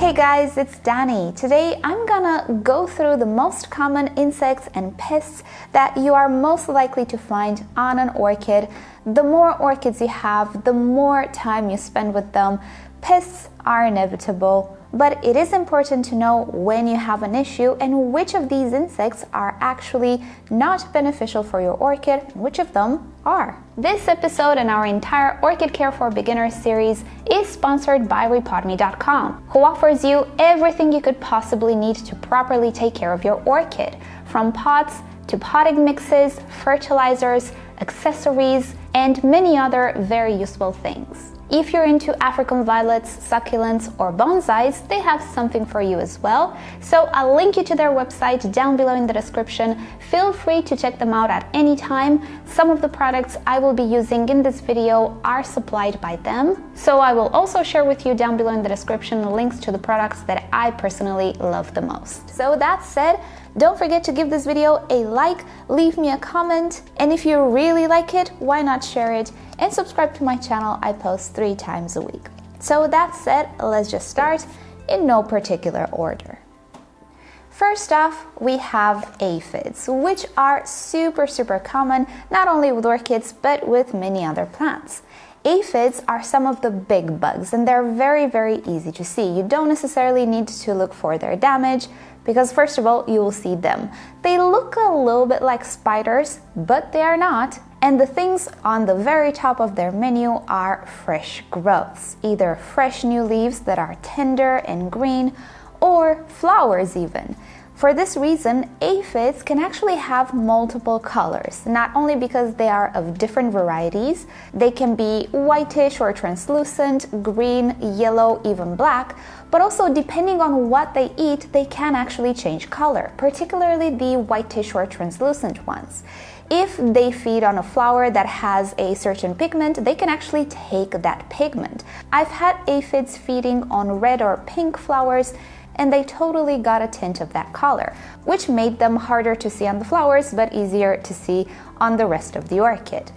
Hey guys, it's Dani. Today I'm gonna go through the most common insects and pests that you are most likely to find on an orchid. The more orchids you have, the more time you spend with them. Pests are inevitable, but it is important to know when you have an issue and which of these insects are actually not beneficial for your orchid and which of them are. This episode and our entire Orchid Care for Beginners series is sponsored by rePotme.com, who offers you everything you could possibly need to properly take care of your orchid, from pots to potting mixes, fertilizers, accessories, and many other very useful things. If you're into African violets, succulents, or bonsais, they have something for you as well. So I'll link you to their website down below in the description. Feel free to check them out at any time. Some of the products I will be using in this video are supplied by them. So I will also share with you down below in the description links to the products that I personally love the most. So that said, don't forget to give this video a like, leave me a comment, and if you really like it, why not share it and subscribe to my channel. I post 3 times a week. So that said, let's just start in no particular order. First off, we have aphids, which are super common, not only with orchids, but with many other plants. Aphids are some of the big bugs, and they're very easy to see. You don't necessarily need to look for their damage, because first of all, you will see them. They look a little bit like spiders, but they are not. And the things on the very top of their menu are fresh growths, either fresh new leaves that are tender and green, or flowers even. For this reason, aphids can actually have multiple colors, not only because they are of different varieties. They can be whitish or translucent, green, yellow, even black, but also depending on what they eat, they can actually change color, particularly the whitish or translucent ones. If they feed on a flower that has a certain pigment, they can actually take that pigment. I've had aphids feeding on red or pink flowers, and they totally got a tint of that color, which made them harder to see on the flowers but easier to see on the rest of the orchid.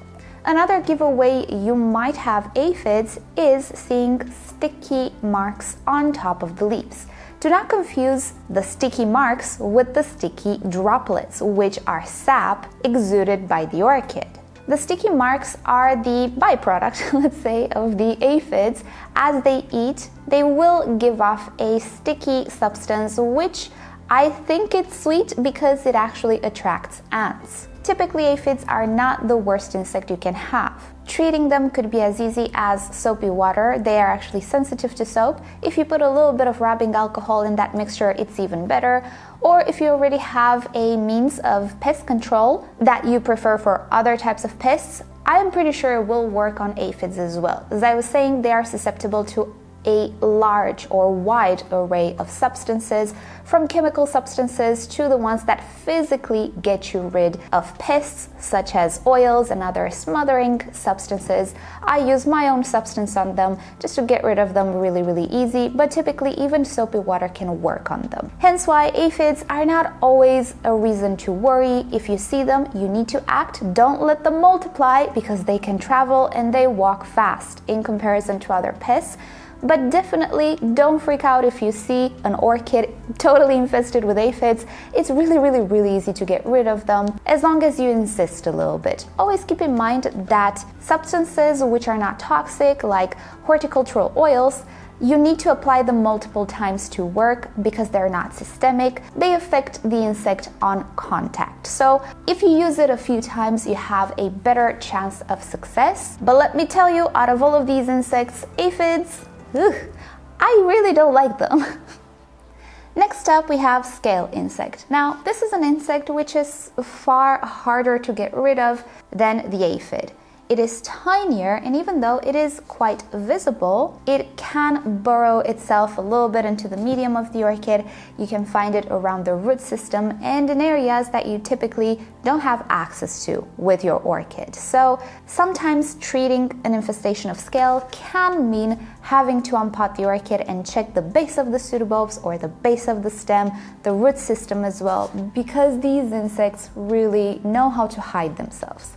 Another giveaway you might have aphids is seeing sticky marks on top of the leaves. Do not confuse the sticky marks with the sticky droplets, which are sap exuded by the orchid. The sticky marks are the byproduct, let's say, of the aphids. As they eat, they will give off a sticky substance, which I think it's sweet because it actually attracts ants. Typically, aphids are not the worst insect you can have. Treating them could be as easy as soapy water. They are actually sensitive to soap. If you put a little bit of rubbing alcohol in that mixture, it's even better. Or if you already have a means of pest control that you prefer for other types of pests, I am pretty sure it will work on aphids as well. As I was saying, they are susceptible to a large or wide array of substances, from chemical substances to the ones that physically get you rid of pests, such as oils and other smothering substances. I use my own substance on them just to get rid of them really easy, but typically even soapy water can work on them. Hence why aphids are not always a reason to worry. If you see them, you need to act. Don't let them multiply, because they can travel and they walk fast in comparison to other pests. But definitely don't freak out if you see an orchid totally infested with aphids. It's really easy to get rid of them, as long as you insist a little bit. Always keep in mind that substances which are not toxic, like horticultural oils, you need to apply them multiple times to work because they're not systemic. They affect the insect on contact. So if you use it a few times, you have a better chance of success. But let me tell you, out of all of these insects, aphids, I really don't like them. Next up, we have scale insect. Now, this is an insect which is far harder to get rid of than the aphid. It is tinier, and even though it is quite visible, it can burrow itself a little bit into the medium of the orchid. You can find it around the root system and in areas that you typically don't have access to with your orchid. So sometimes treating an infestation of scale can mean having to unpot the orchid and check the base of the pseudobulbs or the base of the stem, the root system as well, because these insects really know how to hide themselves.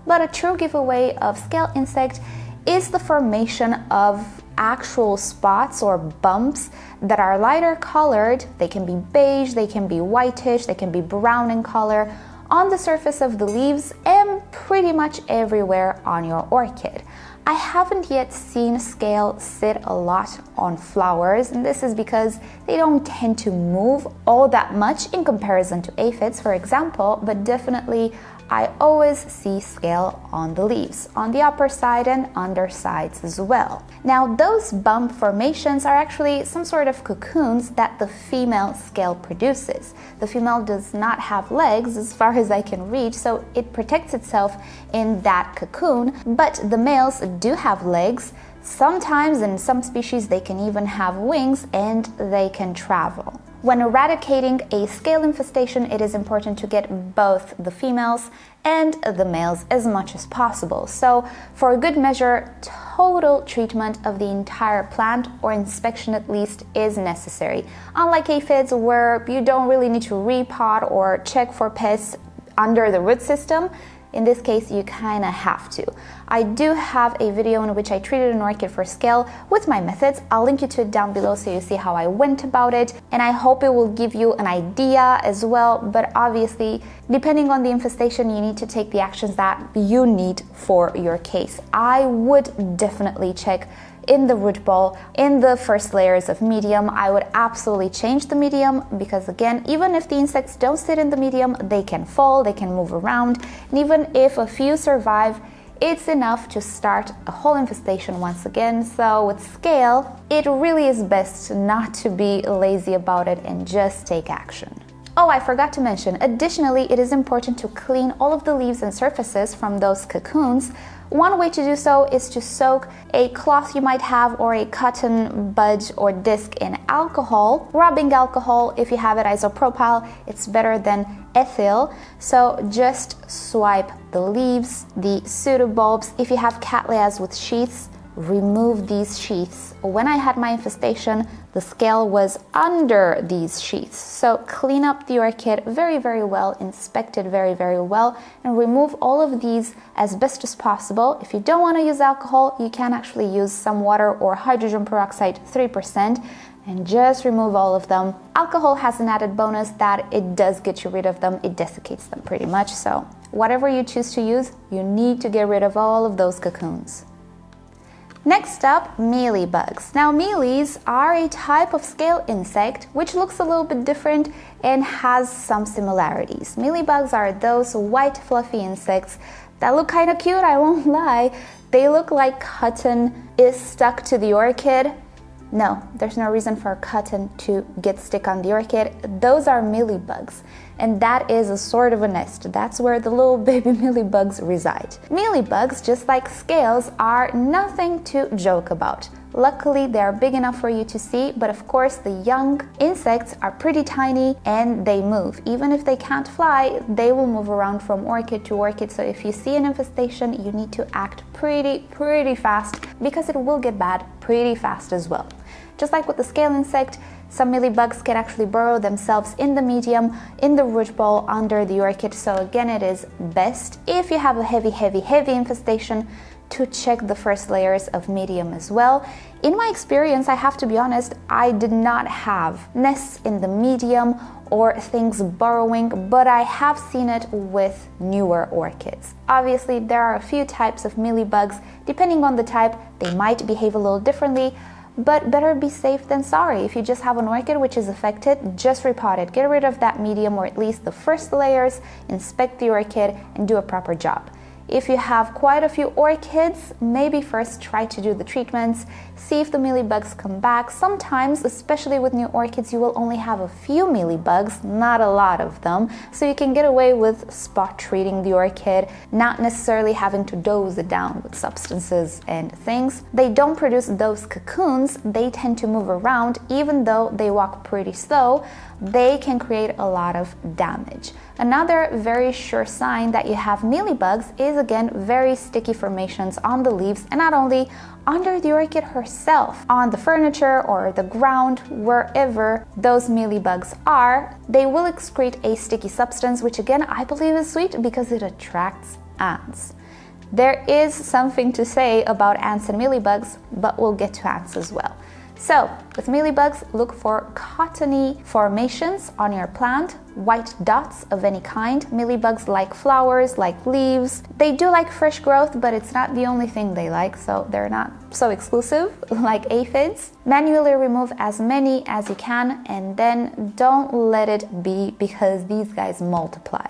But a true giveaway of scale insect is the formation of actual spots or bumps that are lighter colored. They can be beige, they can be whitish, they can be brown in color on the surface of the leaves and pretty much everywhere on your orchid. I haven't yet seen scale sit a lot on flowers, and this is because they don't tend to move all that much in comparison to aphids, for example, but definitely I always see scale on the leaves, on the upper side and undersides as well. Now, those bump formations are actually some sort of cocoons that the female scale produces. The female does not have legs as far as I can reach, so it protects itself in that cocoon, but the males do have legs. Sometimes in some species they can even have wings and they can travel. When eradicating a scale infestation, it is important to get both the females and the males as much as possible. So for a good measure, total treatment of the entire plant, or inspection at least, is necessary. Unlike aphids, where you don't really need to repot or check for pests under the root system, in this case, you kind of have to. I do have a video in which I treated an orchid for scale with my methods. I'll link you to it down below so you see how I went about it, and I hope it will give you an idea as well. But obviously, depending on the infestation, you need to take the actions that you need for your case. I would definitely check in the root ball, in the first layers of medium. I would absolutely change the medium because, again, even if the insects don't sit in the medium, they can fall, they can move around, and even if a few survive, it's enough to start a whole infestation once again. So with scale, it really is best not to be lazy about it and just take action. Oh, I forgot to mention, additionally, it is important to clean all of the leaves and surfaces from those cocoons. One way to do so is to soak a cloth you might have or a cotton bud or disc in alcohol. Rubbing alcohol, if you have it isopropyl, it's better than ethyl. So just swipe the leaves, the pseudobulbs. If you have cattleyas with sheaths, remove these sheaths. When I had my infestation, the scale was under these sheaths. So clean up the orchid very, very well, inspect it very, very well, and remove all of these as best as possible. If you don't want to use alcohol, you can actually use some water or hydrogen peroxide 3%, and just remove all of them. Alcohol has an added bonus that it does get you rid of them. It desiccates them pretty much. So whatever you choose to use, you need to get rid of all of those cocoons. Next up, mealybugs. Now, mealies are a type of scale insect which looks a little bit different and has some similarities. Mealybugs are those white fluffy insects that look kind of cute, I won't lie. They look like cotton is stuck to the orchid. No, there's no reason for cotton to get stuck on the orchid. Those are mealybugs, and that is a sort of a nest. That's where the little baby mealybugs reside. Mealybugs, just like scales, are nothing to joke about. Luckily, they are big enough for you to see, but of course the young insects are pretty tiny and they move. Even if they can't fly, they will move around from orchid to orchid. So if you see an infestation, you need to act pretty fast, because it will get bad pretty fast as well. Just like with the scale insect, some mealybugs can actually burrow themselves in the medium, in the root ball, under the orchid. So again, it is best, if you have a heavy infestation, to check the first layers of medium as well. In my experience, I have to be honest, I did not have nests in the medium or things burrowing, but I have seen it with newer orchids. Obviously, there are a few types of mealybugs. Depending on the type, they might behave a little differently, but better be safe than sorry. If you just have an orchid which is affected, just repot it. Get rid of that medium, or at least the first layers, inspect the orchid, and do a proper job. If you have quite a few orchids, maybe first try to do the treatments, see if the mealybugs come back. Sometimes, especially with new orchids, you will only have a few mealybugs, not a lot of them, so you can get away with spot treating the orchid, not necessarily having to dose it down with substances and things. They don't produce those cocoons. They tend to move around. Even though they walk pretty slow, they can create a lot of damage. Another very sure sign that you have mealybugs is, again, very sticky formations on the leaves, and not only under the orchid herself, on the furniture or the ground, wherever those mealybugs are, they will excrete a sticky substance, which again I believe is sweet because it attracts ants. There is something to say about ants and mealybugs, but we'll get to ants as well. So, with mealybugs, look for cottony formations on your plant, white dots of any kind. Mealybugs like flowers, like leaves. They do like fresh growth, but it's not the only thing they like, so they're not so exclusive like aphids. Manually remove as many as you can, and then don't let it be because these guys multiply.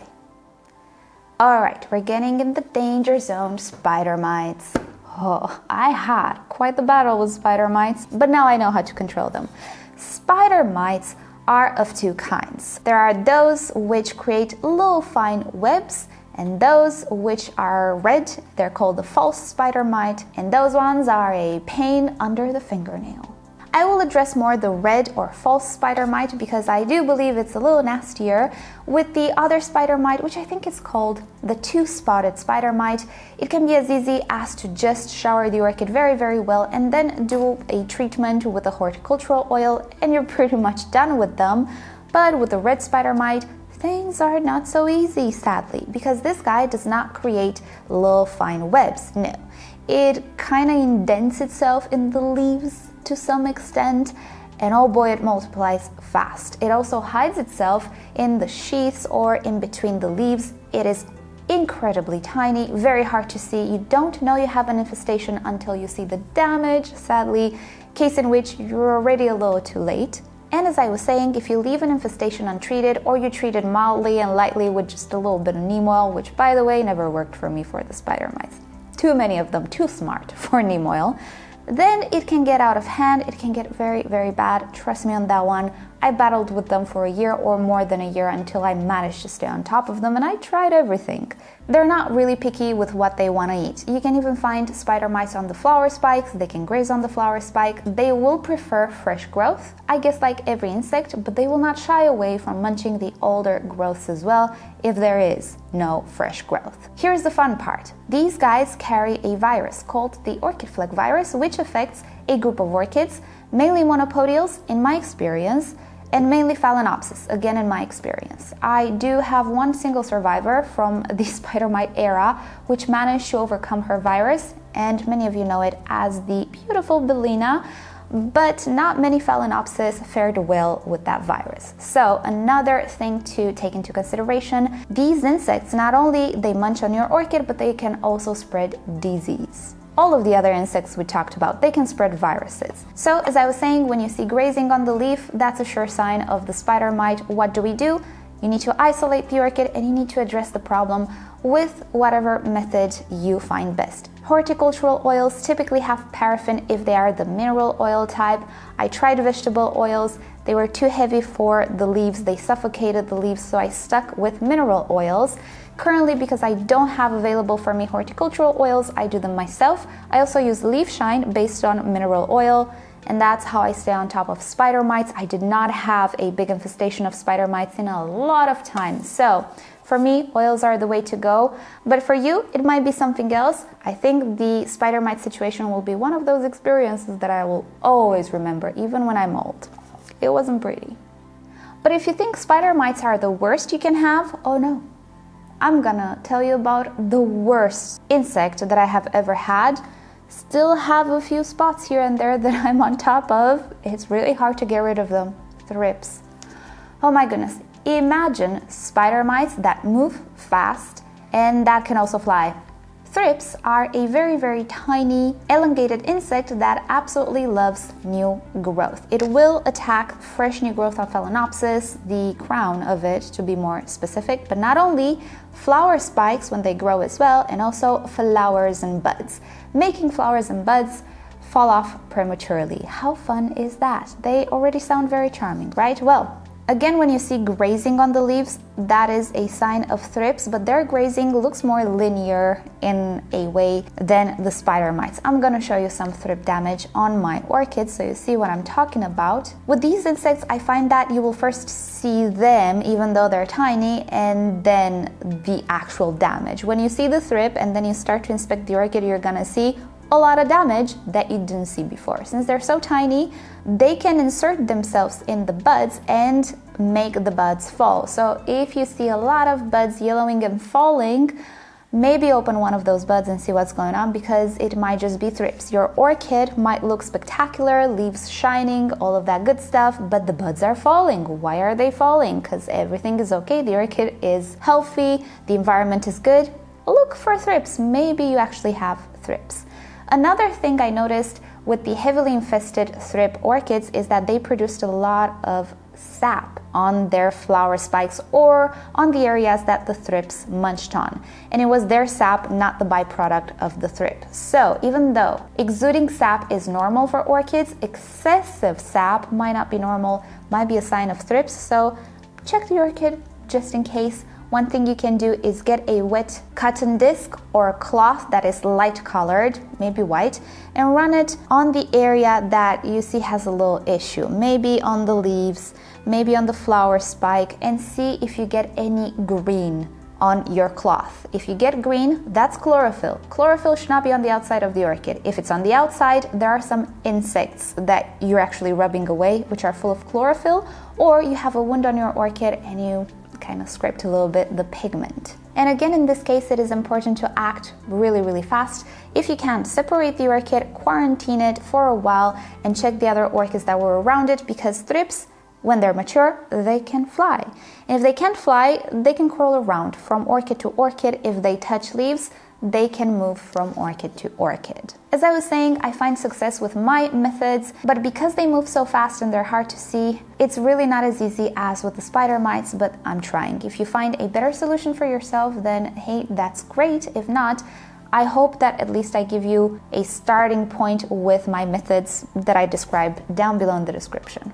Alright, we're getting in the danger zone, spider mites. Oh, I had quite the battle with spider mites, but now I know how to control them. Spider mites are of two kinds. There are those which create little fine webs, and those which are red, they're called the false spider mite, and those ones are a pain under the fingernail. I will address more the red or false spider mite because I do believe it's a little nastier. With the other spider mite, which I think is called the two-spotted spider mite, it can be as easy as to just shower the orchid very, very well and then do a treatment with a horticultural oil and you're pretty much done with them. But with the red spider mite, things are not so easy, sadly, because this guy does not create little fine webs, no. It kind of indents itself in the leaves to some extent, and oh boy, it multiplies fast. It also hides itself in the sheaths or in between the leaves. It is incredibly tiny, very hard to see. You don't know you have an infestation until you see the damage, sadly, case in which you're already a little too late. And as I was saying, if you leave an infestation untreated or you treat it mildly and lightly with just a little bit of neem oil, which by the way never worked for me for the spider mites, too many of them, too smart for neem oil, then it can get out of hand. It can get very, very bad. Trust me on that one. I battled with them for a year or more than a year until I managed to stay on top of them, and I tried everything. They're not really picky with what they want to eat. You can even find spider mites on the flower spikes. They can graze on the flower spike. They will prefer fresh growth, I guess like every insect, but they will not shy away from munching the older growths as well if there is no fresh growth. Here's the fun part. These guys carry a virus called the orchid flake virus, which affects a group of orchids, mainly monopodials in my experience, and mainly Phalaenopsis, again in my experience. I do have one single survivor from the spider mite era which managed to overcome her virus, and many of you know it as the beautiful Bellina, but not many Phalaenopsis fared well with that virus. So another thing to take into consideration, these insects, not only they munch on your orchid, but they can also spread disease. All of the other insects we talked about, they can spread viruses. So as I was saying, when you see grazing on the leaf, that's a sure sign of the spider mite. What do? You need to isolate the orchid and you need to address the problem with whatever method you find best. Horticultural oils typically have paraffin if they are the mineral oil type. I tried vegetable oils. They were too heavy for the leaves. They suffocated the leaves, so I stuck with mineral oils. Currently, because I don't have available for me horticultural oils, I do them myself. I also use leaf shine based on mineral oil, and that's how I stay on top of spider mites. I did not have a big infestation of spider mites in a lot of time. So for me, oils are the way to go, but for you, it might be something else. I think the spider mite situation will be one of those experiences that I will always remember, even when I'm old. It wasn't pretty. But if you think spider mites are the worst you can have, oh no. I'm gonna tell you about the worst insect that I have ever had. Still have a few spots here and there that I'm on top of. It's really hard to get rid of them. Thrips. Oh my goodness. Imagine spider mites that move fast and that can also fly. Thrips are a very, very tiny, elongated insect that absolutely loves new growth. It will attack fresh new growth on Phalaenopsis, the crown of it to be more specific, but not only flower spikes when they grow as well, and also flowers and buds, making flowers and buds fall off prematurely. How fun is that? They already sound very charming, right? Well, again, when you see grazing on the leaves, that is a sign of thrips, but their grazing looks more linear in a way than the spider mites. I'm gonna show you some thrip damage on my orchids so you see what I'm talking about. With these insects, I find that you will first see them, even though they're tiny, and then the actual damage. When you see the thrip and then you start to inspect the orchid, you're gonna see a lot of damage that you didn't see before. Since they're so tiny, they can insert themselves in the buds and make the buds fall. So if you see a lot of buds yellowing and falling, maybe open one of those buds and see what's going on, because it might just be thrips. Your orchid might look spectacular, leaves shining, all of that good stuff, but the buds are falling. Why are they falling? Because everything is okay, the orchid is healthy, the environment is good. Look for thrips. Maybe you actually have thrips. Another thing I noticed with the heavily infested thrip orchids is that they produced a lot of sap on their flower spikes or on the areas that the thrips munched on. And it was their sap, not the byproduct of the thrip. So even though exuding sap is normal for orchids, excessive sap might not be normal, might be a sign of thrips. So check the orchid just in case. One thing you can do is get a wet cotton disc or a cloth that is light colored, maybe white, and run it on the area that you see has a little issue, maybe on the leaves, maybe on the flower spike, and see if you get any green on your cloth. If you get green, that's chlorophyll. Chlorophyll should not be on the outside of the orchid. If it's on the outside, there are some insects that you're actually rubbing away, which are full of chlorophyll, or you have a wound on your orchid and you kind of scraped a little bit the pigment. And again, in this case, it is important to act really fast. If you can, separate the orchid, quarantine it for a while, and check the other orchids that were around it, because thrips, when they're mature, they can fly. And if they can't fly, they can crawl around from orchid to orchid. If they touch leaves, they can move from orchid to orchid. As I was saying, I find success with my methods, but because they move so fast and they're hard to see, it's really not as easy as with the spider mites, but I'm trying. If you find a better solution for yourself, then hey, that's great. If not, I hope that at least I give you a starting point with my methods that I described down below in the description.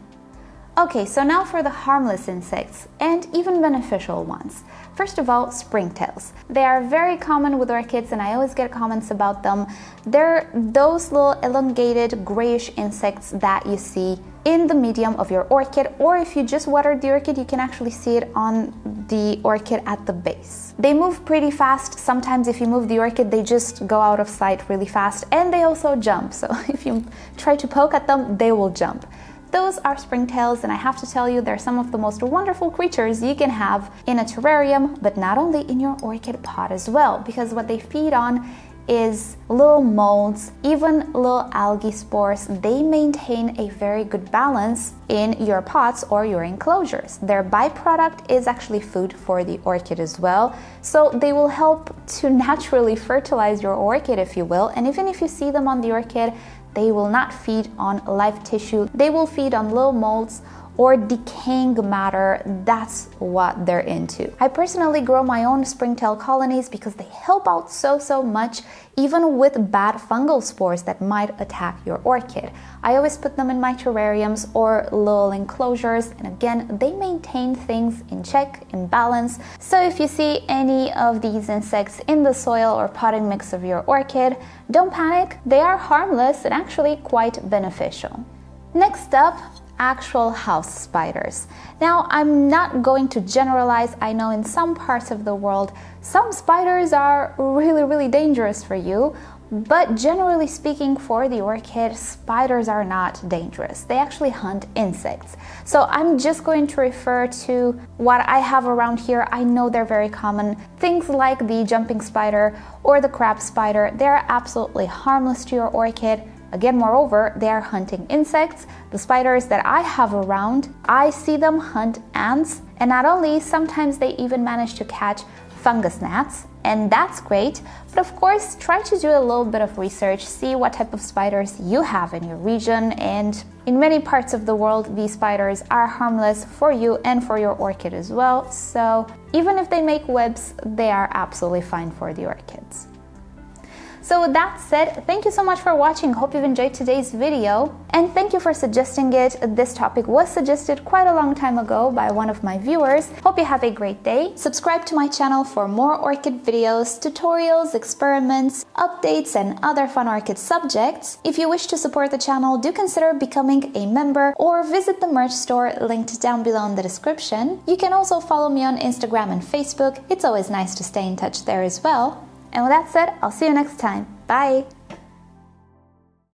Okay, so now for the harmless insects and even beneficial ones. First of all, springtails. They are very common with orchids and I always get comments about them. They're those little elongated grayish insects that you see in the medium of your orchid, or if you just watered the orchid, you can actually see it on the orchid at the base. They move pretty fast. Sometimes if you move the orchid, they just go out of sight really fast, and they also jump. So if you try to poke at them, they will jump. Those are springtails, and I have to tell you, they're some of the most wonderful creatures you can have in a terrarium, but not only in your orchid pot as well, because what they feed on is little molds, even little algae spores. They maintain a very good balance in your pots or your enclosures. Their byproduct is actually food for the orchid as well, so they will help to naturally fertilize your orchid, if you will. And even if you see them on the orchid, they will not feed on live tissue. They will feed on little molds or decaying matter. That's what they're into. I personally grow my own springtail colonies because they help out so much, even with bad fungal spores that might attack your orchid. I always put them in my terrariums or little enclosures, and again, they maintain things in check, in balance. So if you see any of these insects in the soil or potting mix of your orchid, don't panic. They are harmless and actually quite beneficial. Next up, actual house spiders. Now, I'm not going to generalize. I know in some parts of the world, some spiders are really dangerous for you, but generally speaking, for the orchid, spiders are not dangerous. They actually hunt insects. So I'm just going to refer to what I have around here. I know they're very common. Things like the jumping spider or the crab spider, they're absolutely harmless to your orchid. Again, moreover, they are hunting insects. The spiders that I have around, I see them hunt ants, and not only, sometimes they even manage to catch fungus gnats, and that's great. But of course, try to do a little bit of research, see what type of spiders you have in your region, and in many parts of the world, these spiders are harmless for you and for your orchid as well. So even if they make webs, they are absolutely fine for the orchids. So with that said, thank you so much for watching. Hope you've enjoyed today's video, and thank you for suggesting it. This topic was suggested quite a long time ago by one of my viewers. Hope you have a great day. Subscribe to my channel for more orchid videos, tutorials, experiments, updates, and other fun orchid subjects. If you wish to support the channel, do consider becoming a member or visit the merch store linked down below in the description. You can also follow me on Instagram and Facebook. It's always nice to stay in touch there as well. And with that said, I'll see you next time. Bye!